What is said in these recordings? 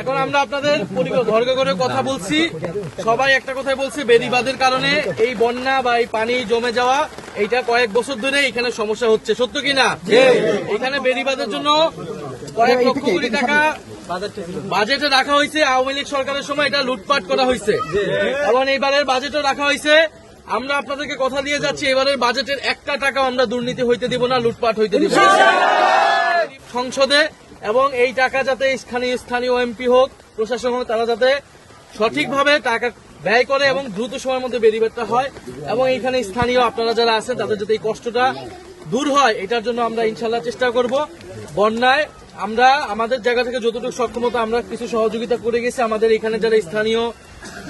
এখন আমরা আপনাদের ঘরে ঘরে কথা বলছি, সবাই একটা কথাই বলছে, বেড়িবাঁধের কারণে এই বন্যা বা এই পানি জমে যাওয়া এইটা কয়েক বছর ধরে এখানে সমস্যা হচ্ছে, সত্য কিনা? এখানে বেড়িবাঁধের জন্য কয়েক লক্ষ কোটি টাকা বাজেটে রাখা হয়েছে। আওয়ামী লীগ সরকারের সময় এটা লুটপাট করা হয়েছে এবং এইবারের বাজেটও রাখা হয়েছে। আমরা আপনাদেরকে কথা দিয়ে যাচ্ছি, এবারের বাজেটের একটা টাকা আমরা দুর্নীতি হইতে দিব না, লুটপাট হইতে দিব না সংসদে। এবং এই টাকা যাতে স্থানীয় এমপি হোক, প্রশাসন হোক, তারা যাতে সঠিকভাবে টাকা ব্যয় করে এবং দ্রুত সময়ের মধ্যে বেরিবেটা হয় এবং এইখানে স্থানীয় আপনারা যারা আছেন তাদের যাতে এই কষ্টটা দূর হয়, এটার জন্য আমরা ইনশাল্লাহ চেষ্টা করব। বন্যায় আমরা আমাদের জায়গা থেকে যতটুকু সক্ষমতা আমরা কিছু সহযোগিতা করে গেছি। আমাদের এখানে যারা স্থানীয়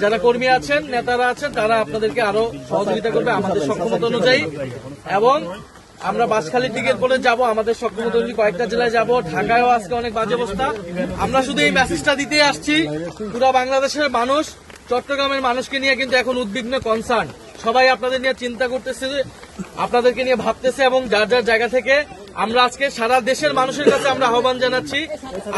যারা কর্মী আছেন, নেতারা আছেন, তারা আপনাদেরকে আরো সহযোগিতা করবে আমাদের সক্ষমতা অনুযায়ী। এবং আমরা বাঁশখালী টিকেট করে যাব, আমাদের সক্ষমতা অনুযায়ী কয়েকটা জেলায় যাব। ঢাকায়ও আজকে অনেক বাজে অবস্থা। আমরা শুধু এই মেসেজটা দিতে আসছি, পুরো বাংলাদেশের মানুষ, চট্টগ্রামের মানুষকে নিয়ে কিন্তু এখন উদ্বিগ্ন, কনসার্ন। সবাই আপনাদের নিয়ে চিন্তা করতেছে, আপনাদেরকে নিয়ে ভাবতেছে এবং যার যার জায়গা থেকে আমরা আজকে সারা দেশের মানুষের কাছে আমরা আহ্বান জানাচ্ছি,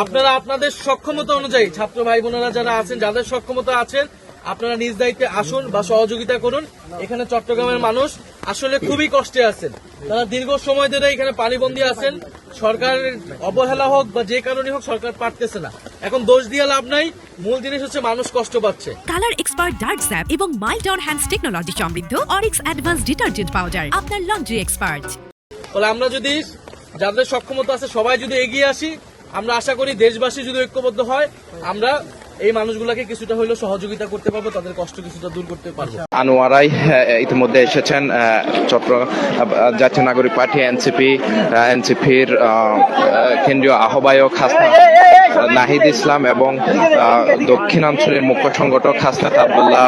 আপনারা আপনাদের সক্ষমতা অনুযায়ী, ছাত্র ভাই বোনেরা যারা আছেন, যাদের সক্ষমতা আছেন, আপনারা নিজ দায়িত্বে আসুন বা সহযোগিতা করুন। এখানে চট্টগ্রামের মানুষ আসলে খুবই কষ্টে আছেন, তারা দীর্ঘ সময় ধরে এখানে পানিবন্দী আছেন। সরকারের অবহেলা হোক বা যে কারণে হোক, সরকার পারতেছে না। এখন দোষ দিয়ে লাভ নাই, মূল জিনিস হচ্ছে মানুষ কষ্ট পাচ্ছে। কালার এক্সপার্ট ডার্ক স্যাপ এবং মাইল্ড অন হ্যান্ডস টেকনোলজি সমৃদ্ধ অরিক্স অ্যাডভান্স ডিটারজেন্ট পাউডার আপনার লন্ড্রি এক্সপার্ট। ফলে আমরা যদি যাদের সক্ষমতা আছে সবাই যদি এগিয়ে আসি, আমরা আশা করি দেশবাসী যদি ঐক্যবদ্ধ হয়, আমরা এই মানুষগুলোকে কিছুটা হলেও সহযোগিতা করতে পারবো, তাদের কষ্ট কিছুটা দূর করতে পারবো। আনোয়ারাই ইতিমধ্যে এসেছেন, চট্টগ্রাম জাতীয় নাগরিক পার্টি এনসিপির কেন্দ্রীয় আহ্বায়ক হাসনাত নাহিদ ইসলাম এবং দক্ষিণাঞ্চলের মুখ্য সংগঠক হাসনাত আব্দুল্লাহ,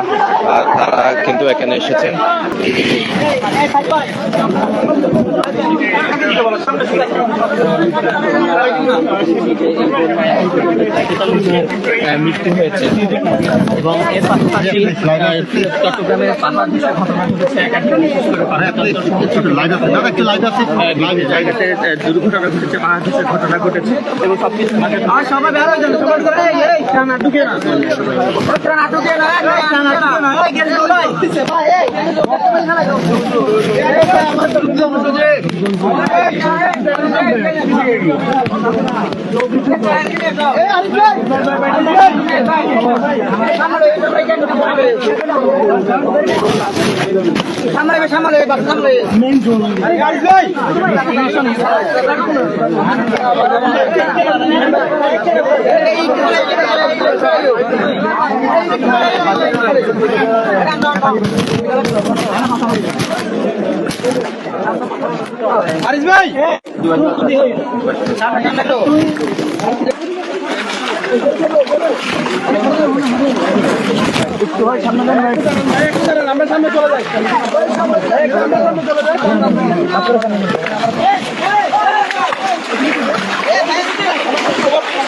তারা কিন্তু এখানে এসেছেন। মৃত্যু হয়েছে এবং এর পাশাপাশি চট্টগ্রামের পাহাড় ধসের ঘটনা ঘটেছে। জায়গাতে দুর্ঘটনা ঘটেছে, পাহাড় ধসের ঘটনা ঘটেছে এবং সবকিছু আরিস ভাই আমরা সামনে চলে যাই।